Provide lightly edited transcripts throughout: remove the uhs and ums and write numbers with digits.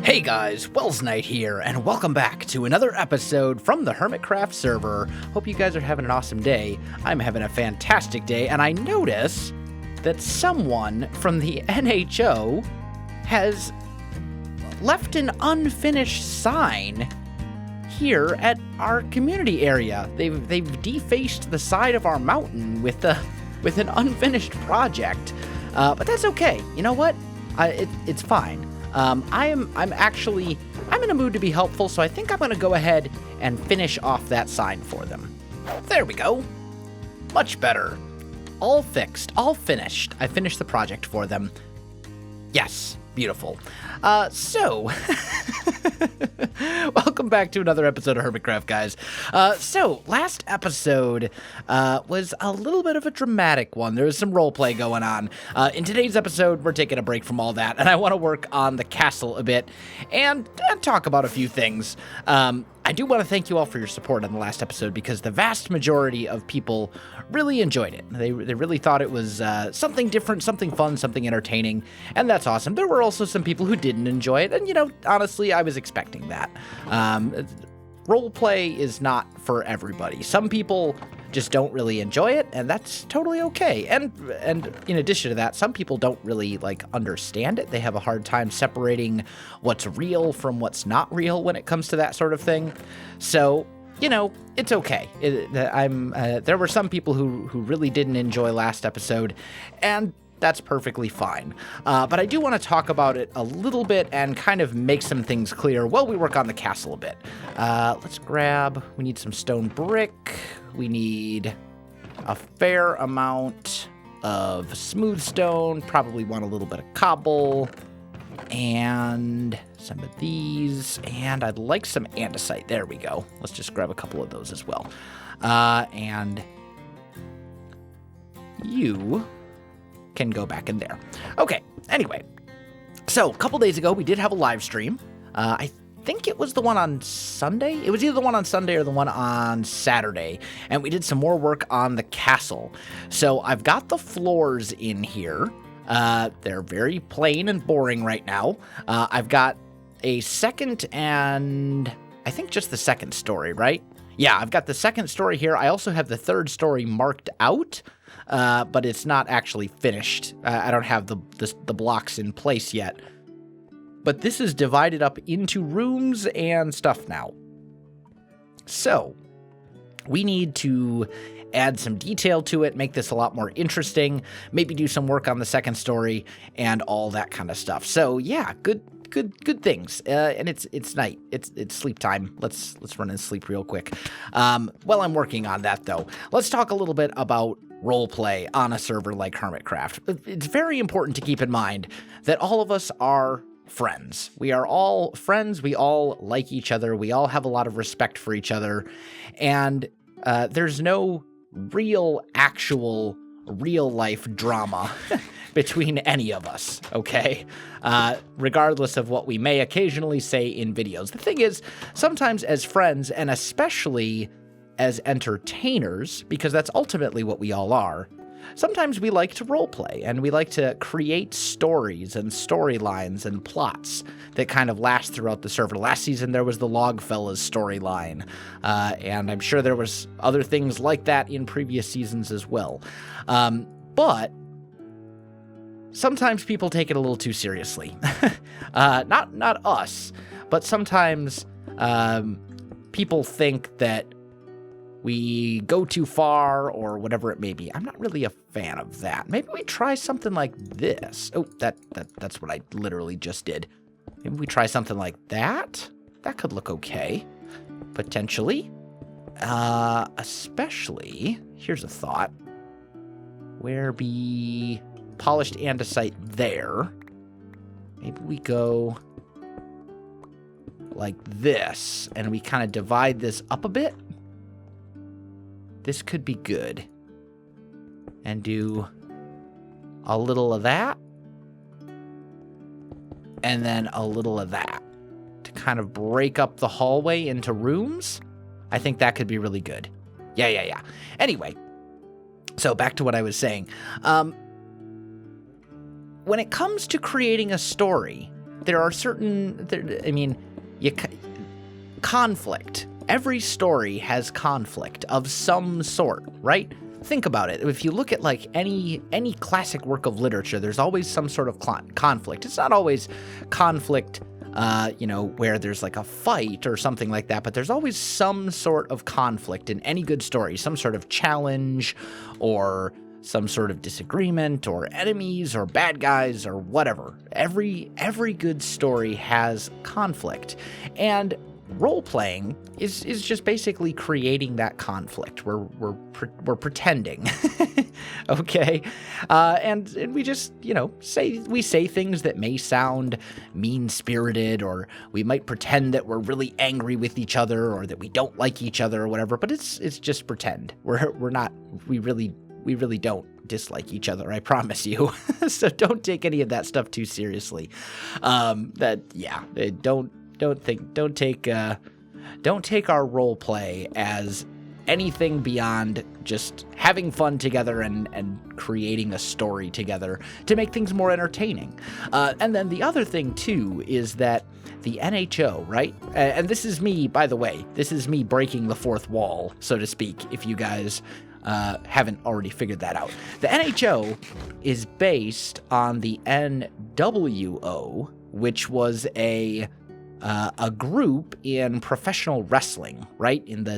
Hey guys, Welsknight here, and welcome back to another episode from the Hermitcraft server. Hope you guys are having an awesome day. I'm having a fantastic day, and I notice that someone from the NHO has left an unfinished sign here at our community area. They've defaced the side of our mountain with an unfinished project, but that's okay. You know what? It's fine. I'm in a mood to be helpful, so I think I'm going to go ahead and finish off that sign for them. There we go. Much better. All fixed, all finished. I finished the project for them. Yes, beautiful. So, welcome back to another episode of Hermitcraft, guys. So, last episode was a little bit of a dramatic one. There was some roleplay going on. In today's episode, we're taking a break from all that, and I want to work on the castle a bit and talk about a few things. I do want to thank you all for your support on the last episode because the vast majority of people really enjoyed it. They really thought it was something different, something fun, something entertaining, and that's awesome. There were also some people who didn't enjoy it, and, you know, honestly, I was expecting that. Roleplay is not for everybody. Some people just don't really enjoy it, and that's totally okay. And in addition to that, some people don't really understand it. They have a hard time separating what's real from what's not real when it comes to that sort of thing. So, you know, it's okay. There were some people who really didn't enjoy last episode, and that's perfectly fine. But I do want to talk about it a little bit and kind of make some things clear while we work on the castle a bit. We need some stone brick. We need a fair amount of smooth stone, probably want a little bit of cobble, and some of these, and I'd like some andesite. There we go. Let's just grab a couple of those as well. And you can go back in there. Okay, anyway, so a couple days ago, we did have a live stream. I think it was the one on Sunday. It was either the one on Sunday or the one on Saturday, and we did some more work on the castle. So I've got the floors in here. They're very plain and boring right now. I've got a second and I think just the second story, right? Yeah, I've got the second story here. I also have the third story marked out, but it's not actually finished. I don't have the blocks in place yet. But this is divided up into rooms and stuff now. So, we need to add some detail to it, make this a lot more interesting, maybe do some work on the second story, and all that kind of stuff. So, yeah, good things. And it's night. It's sleep time. Let's run and sleep real quick. While I'm working on that, though, let's talk a little bit about roleplay on a server like Hermitcraft. It's very important to keep in mind that all of us are friends. We are all friends. We all like each other. We all have a lot of respect for each other. And there's no actual real life drama between any of us, okay? Regardless of what we may occasionally say in videos. The thing is, sometimes as friends, and especially as entertainers, because that's ultimately what we all are, sometimes we like to roleplay, and we like to create stories and storylines and plots that kind of last throughout the server. Last season, there was the Logfellas storyline, and I'm sure there was other things like that in previous seasons as well. But sometimes people take it a little too seriously. Not us, but sometimes people think that we go too far or whatever it may be. I'm not really a fan of that. Maybe we try something like this. Oh, that's what I literally just did. Maybe we try something like that. That could look okay, potentially. Especially, here's a thought. Where be polished andesite there. Maybe we go like this, and we kind of divide this up a bit. This could be good. And do a little of that. And then a little of that. To kind of break up the hallway into rooms. I think that could be really good. Yeah. Anyway. So back to what I was saying. When it comes to creating a story, there are certain, conflict. Every story has conflict of some sort, right? Think about it. If you look at like any classic work of literature, there's always some sort of conflict. It's not always conflict, where there's like a fight or something like that, but there's always some sort of conflict in any good story, some sort of challenge or some sort of disagreement or enemies or bad guys or whatever. Every good story has conflict, and role-playing is just basically creating that conflict. We're pretending, okay? And we just, say things that may sound mean-spirited, or we might pretend that we're really angry with each other, or that we don't like each other or whatever, but it's just pretend. We really don't dislike each other, I promise you. So don't take any of that stuff too seriously. Don't take our role play as anything beyond just having fun together and creating a story together to make things more entertaining. And then the other thing too is that the NHO, right? And this is me, by the way, this is me breaking the fourth wall, so to speak, if you guys haven't already figured that out. The NHO is based on the NWO, which was a group in professional wrestling, right? In the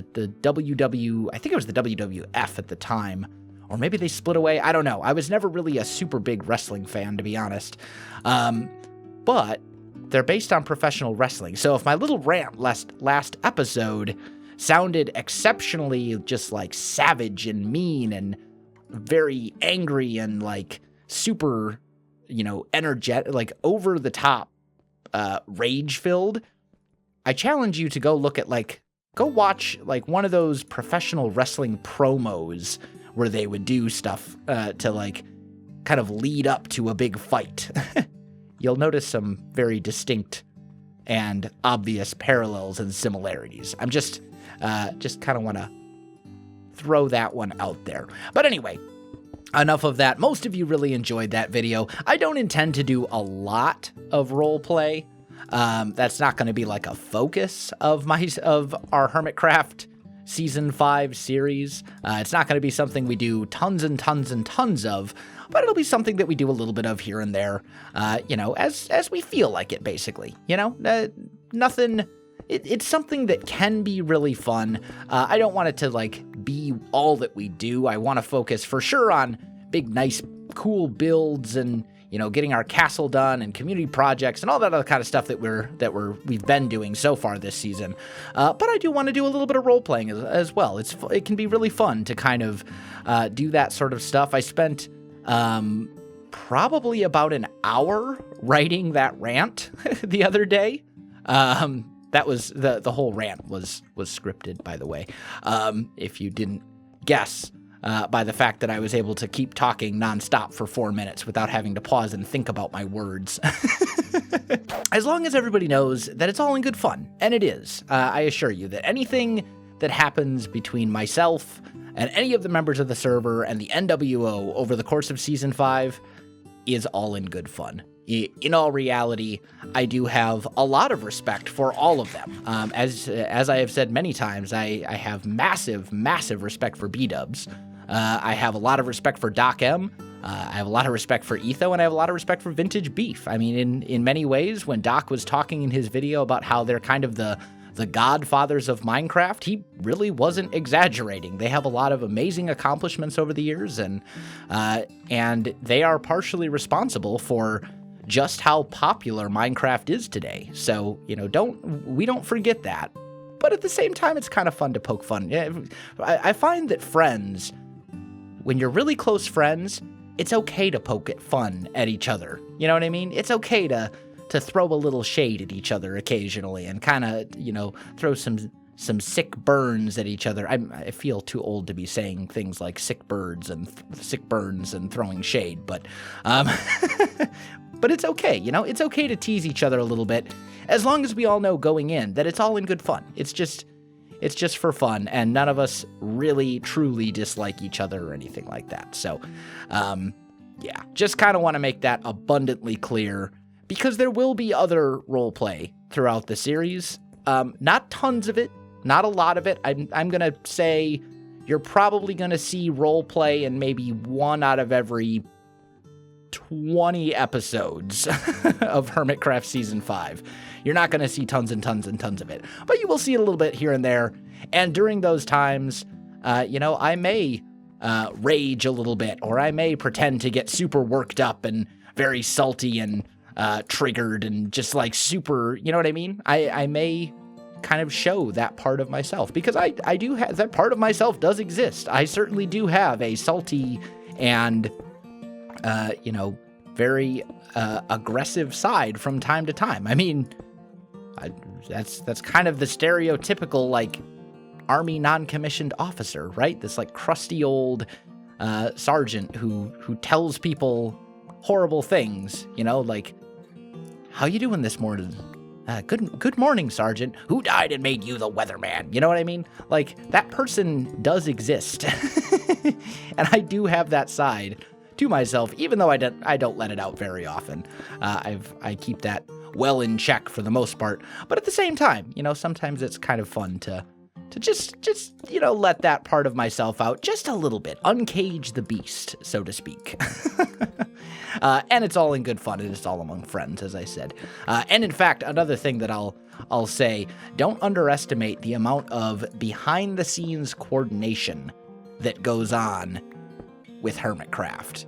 I think it was the WWF at the time, or maybe they split away. I don't know. I was never really a super big wrestling fan, to be honest. But they're based on professional wrestling. So if my little rant last episode sounded exceptionally just like savage and mean and very angry and like super, energetic, like over the top, rage-filled, I challenge you to go watch like one of those professional wrestling promos where they would do stuff to like kind of lead up to a big fight. You'll notice some very distinct and obvious parallels and similarities. I'm just kind of want to throw that one out there. But anyway, enough of that. Most of you really enjoyed that video. I don't intend to do a lot of roleplay. That's not going to be like a focus of our Hermitcraft Season 5 series. It's not going to be something we do tons and tons and tons of, but it'll be something that we do a little bit of here and there, as we feel like it, basically. Nothing... It's something that can be really fun. I don't want it to like be all that we do. I want to focus for sure on big, nice, cool builds and, getting our castle done and community projects and all that other kind of stuff that we've been doing so far this season. But I do want to do a little bit of role playing as well. It can be really fun to kind of do that sort of stuff. I spent probably about an hour writing that rant the other day. That was the whole rant was scripted, by the way. If you didn't guess by the fact that I was able to keep talking nonstop for 4 minutes without having to pause and think about my words. As long as everybody knows that it's all in good fun, and it is, I assure you that anything that happens between myself and any of the members of the server and the NWO over the course of Season 5 is all in good fun. In all reality, I do have a lot of respect for all of them. As I have said many times, I have massive, massive respect for B-dubs. I have a lot of respect for Doc M. I have a lot of respect for Etho, and I have a lot of respect for Vintage Beef. I mean, in many ways, when Doc was talking in his video about how they're kind of the godfathers of Minecraft, he really wasn't exaggerating. They have a lot of amazing accomplishments over the years, and they are partially responsible for just how popular Minecraft is today. So, we don't forget that. But at the same time, it's kind of fun to poke fun. I find that friends, when you're really close friends, it's okay to poke at fun at each other. You know what I mean? It's okay to throw a little shade at each other occasionally and kind of, throw some sick burns at each other. I feel too old to be saying things like sick birds and sick burns and throwing shade, but but it's okay, it's okay to tease each other a little bit, as long as we all know going in that it's all in good fun. It's just for fun, and none of us really truly dislike each other or anything like that. So, just kind of want to make that abundantly clear because there will be other roleplay throughout the series. Not tons of it, not a lot of it. I'm going to say you're probably going to see roleplay in maybe 1 out of every 20 episodes of Hermitcraft Season 5. You're not going to see tons and tons and tons of it, but you will see it a little bit here and there. And during those times, I may rage a little bit, or I may pretend to get super worked up and very salty and triggered and just like super, you know what I mean? I may kind of show that part of myself, because I do have, that part of myself does exist. I certainly do have a salty and, very aggressive side from time to time. I mean, that's kind of the stereotypical, like, Army non-commissioned officer, right? This, like, crusty old sergeant who tells people horrible things, like, how you doing this morning? Good morning, Sergeant. Who died and made you the weatherman? You know what I mean? Like, that person does exist. And I do have that side to myself, even though I don't let it out very often. I keep that well in check for the most part. But at the same time, sometimes it's kind of fun to just let that part of myself out just a little bit. Uncage the beast, so to speak. And it's all in good fun, and it's all among friends, as I said. And in fact, another thing that I'll say, don't underestimate the amount of behind-the-scenes coordination that goes on with Hermitcraft.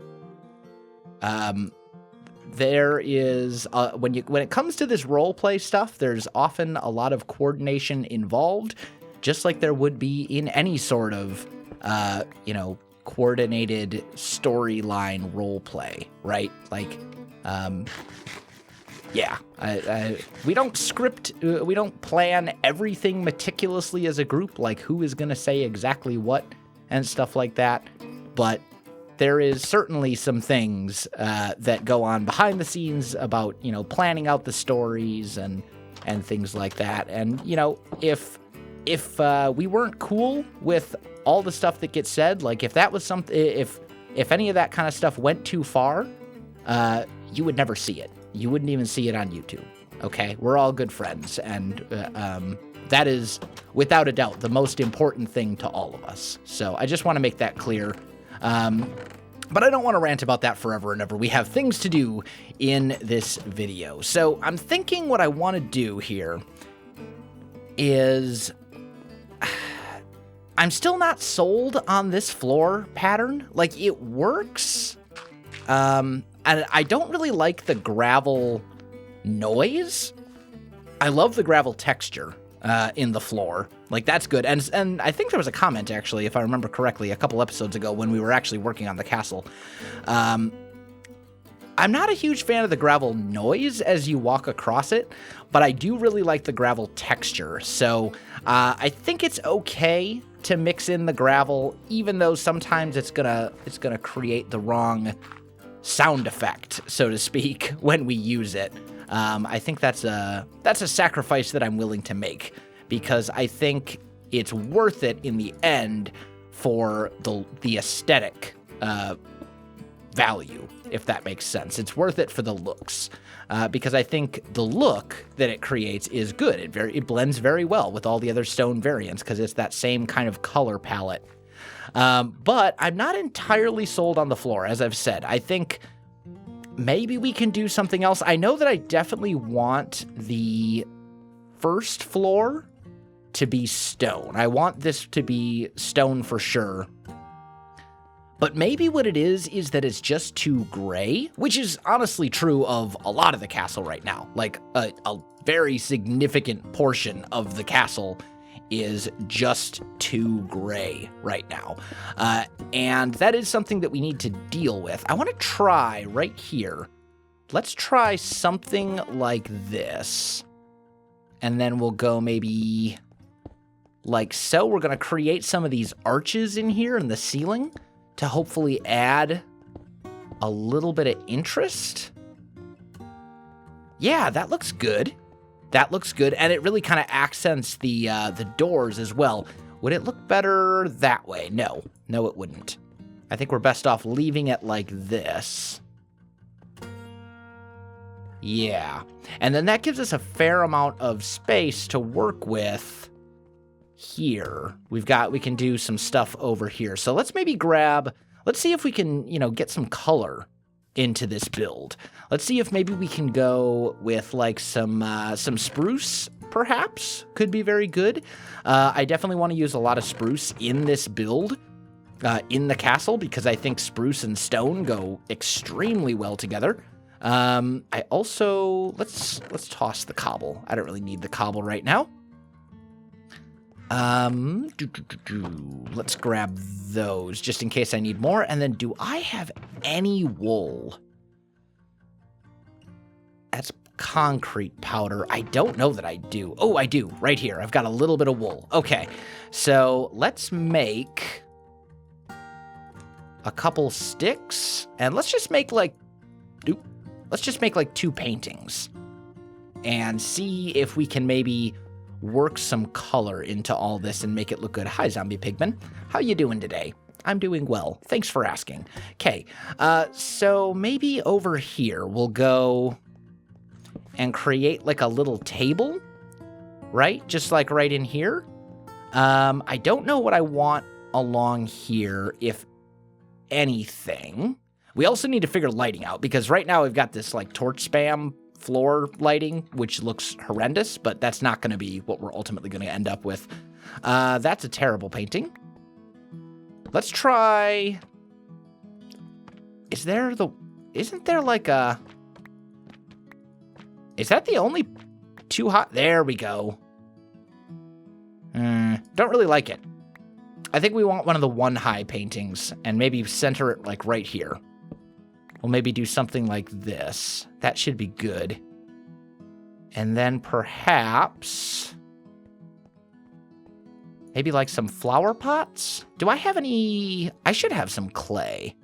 There is, when it comes to this roleplay stuff, there's often a lot of coordination involved, just like there would be in any sort of, coordinated storyline roleplay, right? Like, we don't script, we don't plan everything meticulously as a group, like who is going to say exactly what and stuff like that, but there is certainly some things that go on behind the scenes about, planning out the stories and things like that. And, if we weren't cool with all the stuff that gets said, like if that was something, if any of that kind of stuff went too far, you would never see it. You wouldn't even see it on YouTube. Okay, we're all good friends, and that is without a doubt the most important thing to all of us. So I just want to make that clear. But I don't want to rant about that forever and ever. We have things to do in this video. So I'm thinking what I want to do here is, I'm still not sold on this floor pattern. Like, it works, and I don't really like the gravel noise. I love the gravel texture in the floor. Like, that's good. And I think there was a comment, actually, if I remember correctly, a couple episodes ago when we were actually working on the castle. I'm not a huge fan of the gravel noise as you walk across it, but I do really like the gravel texture. So I think it's okay to mix in the gravel, even though sometimes it's gonna create the wrong sound effect, so to speak, when we use it. I think that's a sacrifice that I'm willing to make, because I think it's worth it in the end for the aesthetic value, if that makes sense. It's worth it for the looks, because I think the look that it creates is good. It blends very well with all the other stone variants, because it's that same kind of color palette. But I'm not entirely sold on the floor, as I've said. I think maybe we can do something else. I know that I definitely want the first floor to be stone. I want this to be stone for sure. But maybe what it is that it's just too gray, which is honestly true of a lot of the castle right now. Like, a very significant portion of the castle is just too gray right now. And that is something that we need to deal with. I want to try right here. Let's try something like this. And then we'll go maybe like so. We're going to create some of these arches in here in the ceiling to hopefully add a little bit of interest. Yeah, that looks good. That looks good, and it really kind of accents the doors as well. Would it look better that way? No, it wouldn't. I think we're best off leaving it like this. Yeah. And then that gives us a fair amount of space to work with here. We can do some stuff over here. So let's maybe let's see if we can, get some color into this build. Let's see if maybe we can go with like some spruce, perhaps. Could be very good. I definitely want to use a lot of spruce in this build, in the castle, because I think spruce and stone go extremely well together. I also, let's toss the cobble. I don't really need the cobble right now. Let's grab those just in case I need more. And then do I have any wool? That's concrete powder. I don't know that I do. Oh, I do right here. I've got a little bit of wool. Okay. So let's make a couple sticks and let's just make like 2 paintings and see if we can maybe work some color into all this and make it look good. Hi, Zombie Pigman. How you doing today? I'm doing well. Thanks for asking. Okay, so maybe over here we'll go and create like a little table, right? Just like right in here. I don't know what I want along here, if anything. We also need to figure lighting out, because right now we've got this like torch spam floor lighting, which looks horrendous, but that's not going to be what we're ultimately going to end up with. That's a terrible painting. Let's try... Isn't there like a... Is that the only too hot? There we go. Don't really like it. I think we want one of the 1-high paintings and maybe center it like right here. We'll maybe do something like this. That should be good. And then perhaps maybe like some flower pots. Do I have any? I should have some clay.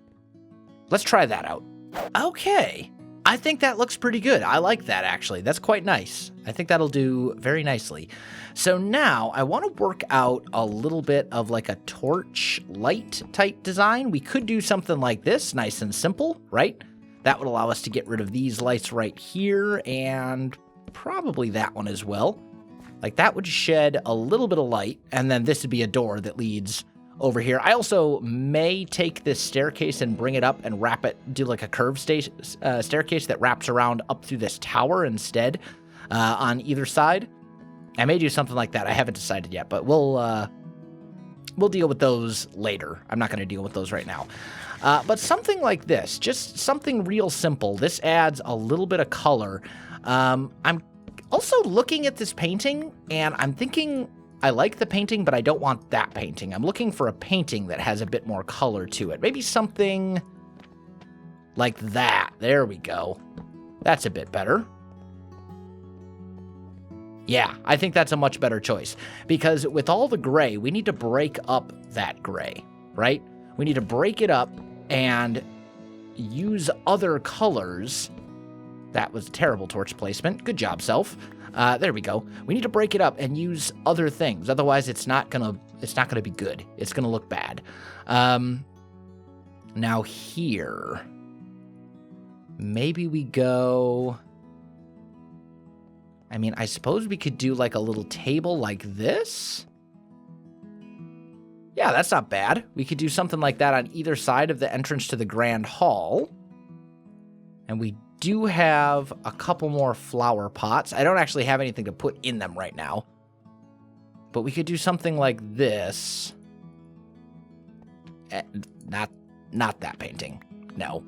Let's try that out. Okay. I think that looks pretty good. I like that, actually. That's quite nice. I think that'll do very nicely. So now I want to work out a little bit of like a torch light type design. We could do something like this, nice and simple, right? That would allow us to get rid of these lights right here and probably that one as well. Like that would shed a little bit of light, and then this would be a door that leads over here. I also may take this staircase and bring it up and wrap it, do like a curved staircase that wraps around up through this tower instead on either side. I may do something like that. I haven't decided yet, but we'll deal with those later. I'm not going to deal with those right now. But something like this, just something real simple. This adds a little bit of color. I'm also looking at this painting, and I'm thinking I like the painting, but I don't want that painting. I'm looking for a painting that has a bit more color to it. Maybe something like that. There we go. That's a bit better. Yeah, I think that's a much better choice, because with all the gray, we need to break up that gray, right? We need to break it up and use other colors. That was a terrible torch placement. Good job, self. There we go. We need to break it up and use other things. Otherwise, it's not gonna be good. It's gonna look bad. Now here, maybe we go... I mean, I suppose we could do like a little table like this. Yeah, that's not bad. We could do something like that on either side of the entrance to the Grand Hall. And we do have a couple more flower pots. I don't actually have anything to put in them right now. But we could do something like this. Not that painting. No.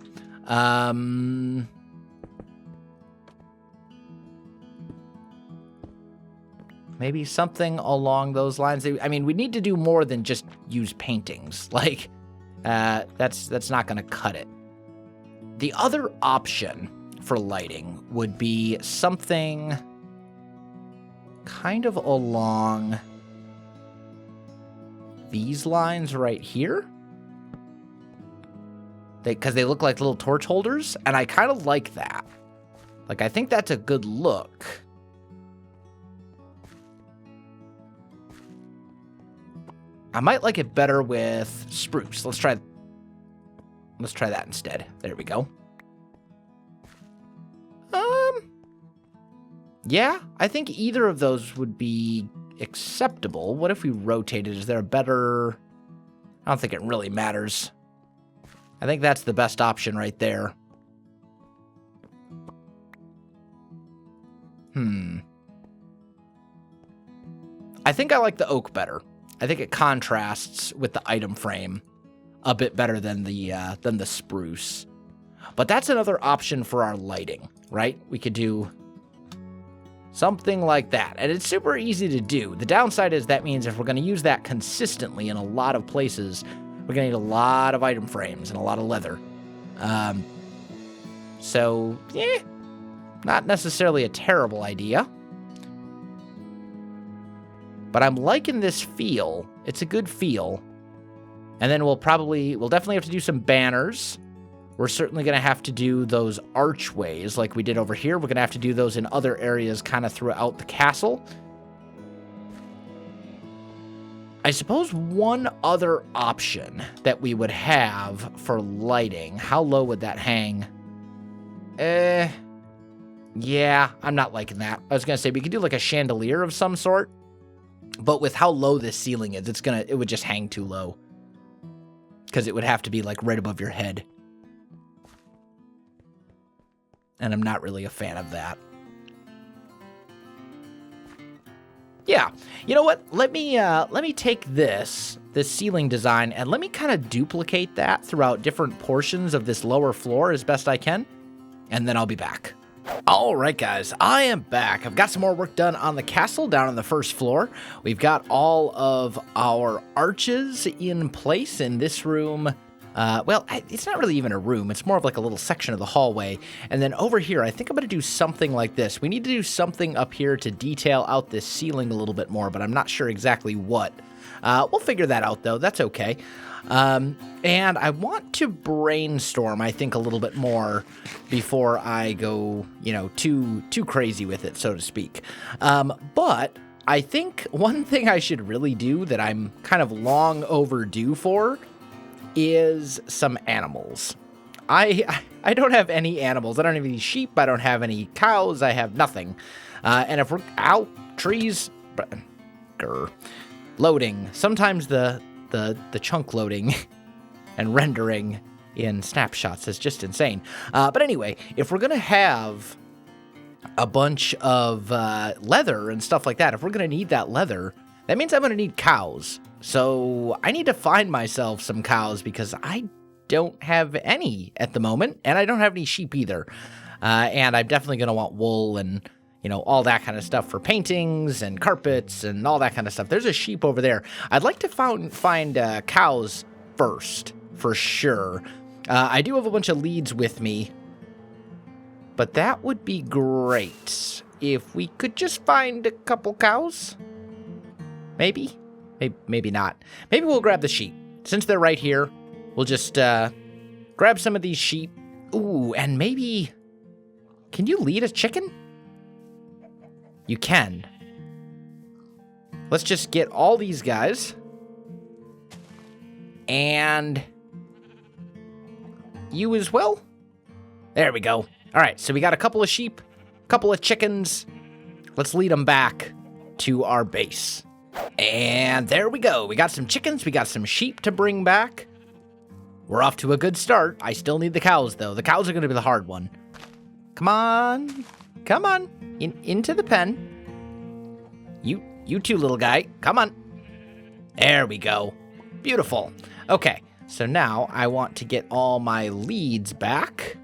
Maybe something along those lines. I mean, we need to do more than just use paintings. Like, that's not going to cut it. The other option for lighting would be something kind of along these lines right here. Because they look like little torch holders, and I kind of like that. Like, I think that's a good look. I might like it better with spruce. Let's try that instead. There we go. Yeah, I think either of those would be acceptable. What if we rotated? Is there a better... I don't think it really matters. I think that's the best option right there. I think I like the oak better. I think it contrasts with the item frame a bit better than the spruce. But that's another option for our lighting, right? We could do something like that. And it's super easy to do. The downside is that means if we're going to use that consistently in a lot of places, we're going to need a lot of item frames and a lot of leather. So, yeah, not necessarily a terrible idea. But I'm liking this feel. It's a good feel. And then we'll definitely have to do some banners. We're certainly going to have to do those archways like we did over here. We're going to have to do those in other areas kind of throughout the castle. I suppose one other option that we would have for lighting, how low would that hang? Yeah, I'm not liking that. I was going to say we could do like a chandelier of some sort. But with how low this ceiling is, it would just hang too low. Because it would have to be like right above your head. And I'm not really a fan of that. Yeah, you know what? Let me take this ceiling design, and let me kind of duplicate that throughout different portions of this lower floor as best I can. And then I'll be back. All right, guys, I am back. I've got some more work done on the castle down on the first floor. We've got all of our arches in place in this room. Well, it's not really even a room. It's more of like a little section of the hallway. And then over here, I think I'm going to do something like this. We need to do something up here to detail out this ceiling a little bit more, but I'm not sure exactly what. We'll figure that out, though. That's okay. And I want to brainstorm, I think, a little bit more before I go, too crazy with it, so to speak. But I think one thing I should really do that I'm kind of long overdue for is some animals. I don't have any animals. I don't have any sheep. I don't have any cows. I have nothing. And if we're out, trees, loading. Sometimes the chunk loading and rendering in snapshots is just insane. But anyway, if we're going to have a bunch of leather and stuff like that, if we're going to need that leather, that means I'm going to need cows. So I need to find myself some cows because I don't have any at the moment, and I don't have any sheep either. And I'm definitely going to want wool and all that kind of stuff for paintings and carpets and all that kind of stuff. There's a sheep over there. I'd like to find cows first, for sure. I do have a bunch of leads with me, but that would be great if we could just find a couple cows. Maybe not. Maybe we'll grab the sheep. Since they're right here, we'll just grab some of these sheep. Ooh, and maybe... Can you lead a chicken? You can. Let's just get all these guys. And you as well. There we go. All right, so we got a couple of sheep, a couple of chickens. Let's lead them back to our base. And there we go. We got some chickens. We got some sheep to bring back. We're off to a good start. I still need the cows, though. The cows are going to be the hard one. Come on. Come on. Into the pen. You too, little guy. Come on. There we go. Beautiful. Okay, so now I want to get all my leads back.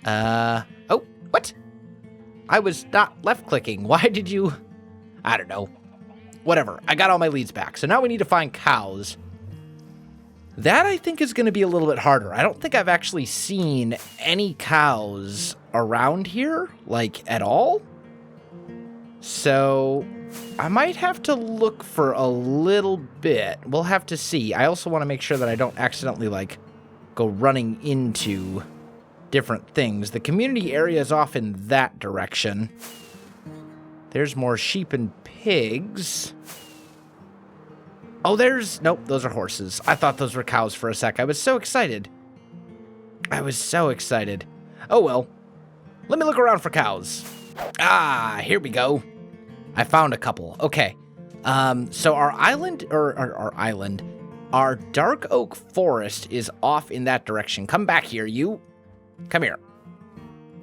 Oh, what? I was not left-clicking. Why did you... I don't know. Whatever. I got all my leads back. So now we need to find cows. That, I think, is going to be a little bit harder. I don't think I've actually seen any cows around here, like, at all. So I might have to look for a little bit. We'll have to see. I also want to make sure that I don't accidentally, like, go running into different things. The community area is off in that direction. There's more sheep and pigs. Oh, nope, those are horses. I thought those were cows for a sec. I was so excited. Oh, well. Let me look around for cows. Ah, here we go. I found a couple. Okay. So our island, our dark oak forest is off in that direction. Come back here, you. Come here.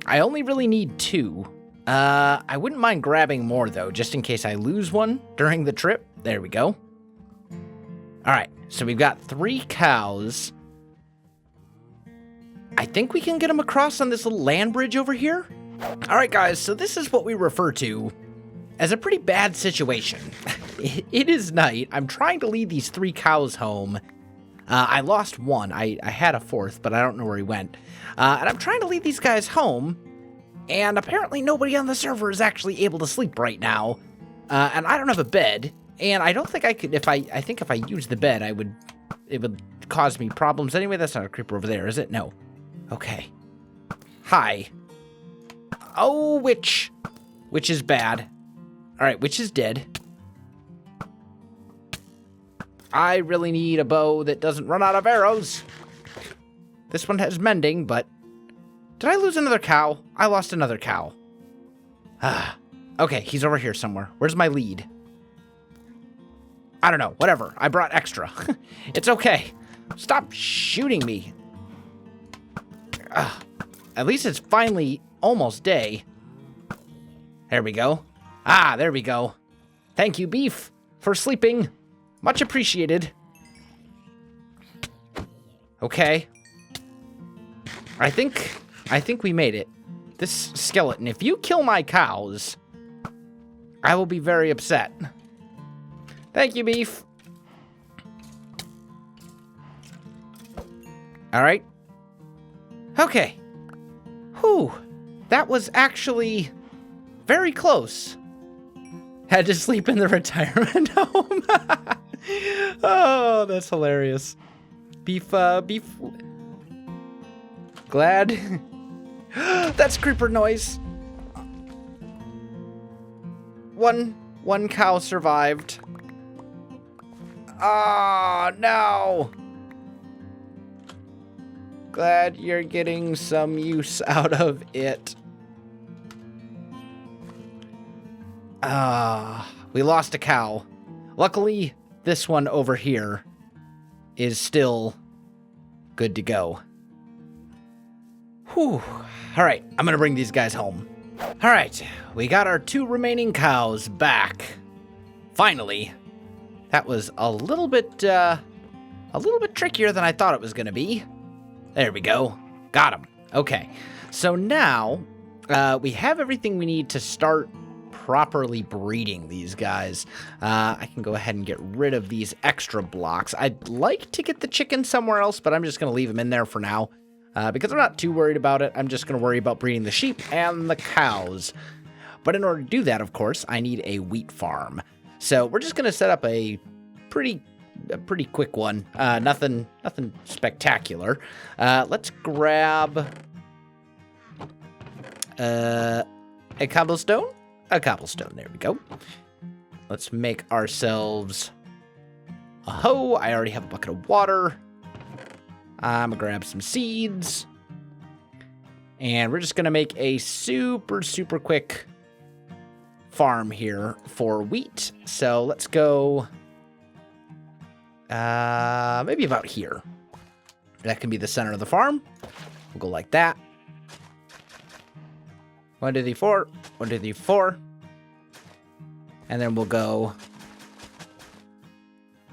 I only really need 2. I wouldn't mind grabbing more, though, just in case I lose one during the trip. There we go. All right, so we've got 3 cows. I think we can get them across on this little land bridge over here. All right, guys, so this is what we refer to as a pretty bad situation. It is night. I'm trying to lead these 3 cows home. I lost one. I had a 4th, but I don't know where he went. And I'm trying to lead these guys home, and apparently nobody on the server is actually able to sleep right now. And I don't have a bed, and I don't think I could, I think if I used the bed, it would cause me problems. Anyway, that's not a creeper over there, is it? No. Okay. Hi. Oh, witch. Witch is bad. All right, witch is dead. I really need a bow that doesn't run out of arrows. This one has mending, but... Did I lose another cow? I lost another cow. Okay, he's over here somewhere. Where's my lead? I don't know. Whatever. I brought extra. It's okay. Stop shooting me. At least it's finally almost day. There we go. Ah, there we go. Thank you, beef, for sleeping. Much appreciated. Okay. I think we made it. This skeleton, if you kill my cows, I will be very upset. Thank you, beef. All right. Okay. Whew. That was actually very close. Had to sleep in the retirement home. Oh, that's hilarious. Beef. Glad. That's creeper noise. One cow survived. Oh, no. Glad you're getting some use out of it. We lost a cow. Luckily, this one over here is still good to go. Whew. All right, I'm gonna bring these guys home. All right, we got our 2 remaining cows back. Finally. That was a little bit trickier than I thought it was gonna be. There we go. Got him. Okay. So now, we have everything we need to start properly breeding these guys. I can go ahead and get rid of these extra blocks. I'd like to get the chicken somewhere else, but I'm just going to leave them in there for now. Because I'm not too worried about it. I'm just going to worry about breeding the sheep and the cows. But in order to do that, of course, I need a wheat farm. So we're just going to set up a pretty quick one. Nothing spectacular. Let's grab a cobblestone. A cobblestone, there we go. Let's make ourselves a hoe. I already have a bucket of water. I'm gonna grab some seeds. And we're just gonna make a super quick farm here for wheat. So let's go maybe about here. That can be the center of the farm. We'll go like that. 1, 2, 3, 4. 1, 2, 3, 4. And then we'll go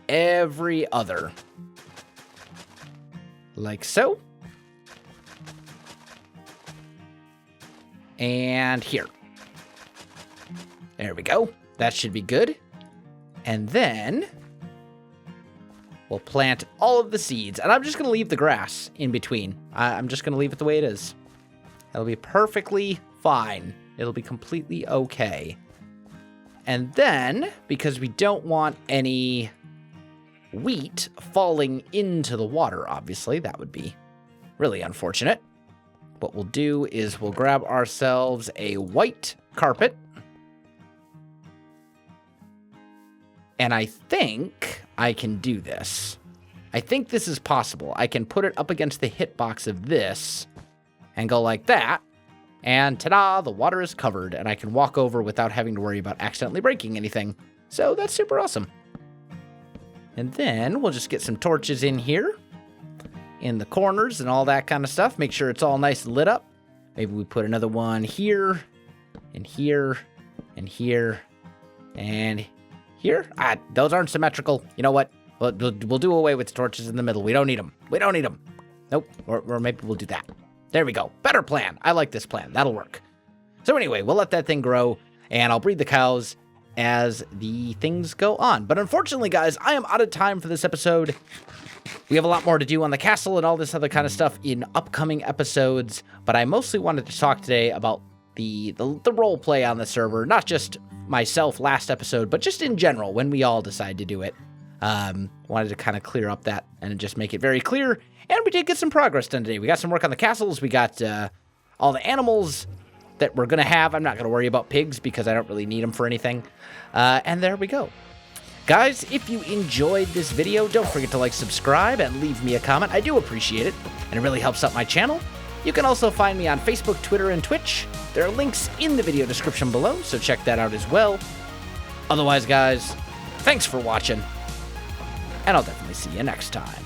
every other. Like so. And here. There we go. That should be good. And then we'll plant all of the seeds. And I'm just going to leave the grass in between. I'm just going to leave it the way it is. That'll be perfectly fine. It'll be completely okay. And then, because we don't want any wheat falling into the water, obviously, that would be really unfortunate. What we'll do is we'll grab ourselves a white carpet. And I think I can do this. I think this is possible. I can put it up against the hitbox of this and go like that. And ta-da, the water is covered, and I can walk over without having to worry about accidentally breaking anything. So that's super awesome. And then we'll just get some torches in here, in the corners and all that kind of stuff. Make sure it's all nice and lit up. Maybe we put another one here, and here, and here, and here. Those aren't symmetrical. You know what? We'll do away with the torches in the middle. We don't need them. We don't need them. Nope. Or maybe we'll do that. There we go. Better plan. I like this plan. That'll work. So anyway, we'll let that thing grow, and I'll breed the cows as the things go on. But unfortunately, guys, I am out of time for this episode. We have a lot more to do on the castle and all this other kind of stuff in upcoming episodes, but I mostly wanted to talk today about the role play on the server, not just myself last episode, but just in general, when we all decide to do it. Wanted to kind of clear up that and just make it very clear. And we did get some progress done today. We got some work on the castles. We got all the animals that we're going to have. I'm not going to worry about pigs because I don't really need them for anything. And there we go. Guys, if you enjoyed this video, don't forget to like, subscribe, and leave me a comment. I do appreciate it, and it really helps out my channel. You can also find me on Facebook, Twitter, and Twitch. There are links in the video description below, so check that out as well. Otherwise, guys, thanks for watching, and I'll definitely see you next time.